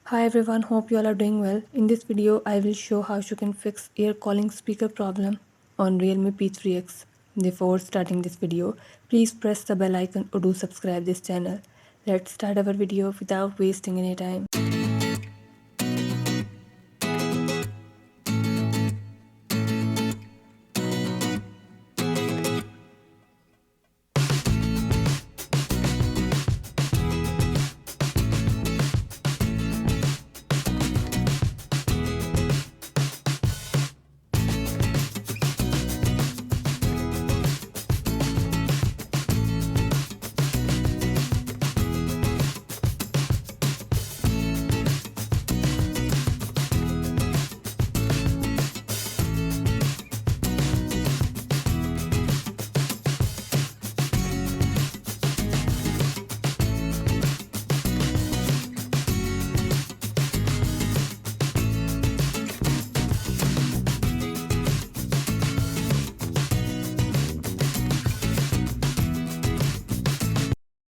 Hi everyone, hope you all are doing well. In this video, I will show how you can fix ear calling speaker problem on Realme P3x. Before starting this video, please press the bell icon or do subscribe this channel. Let's start our video without wasting any time.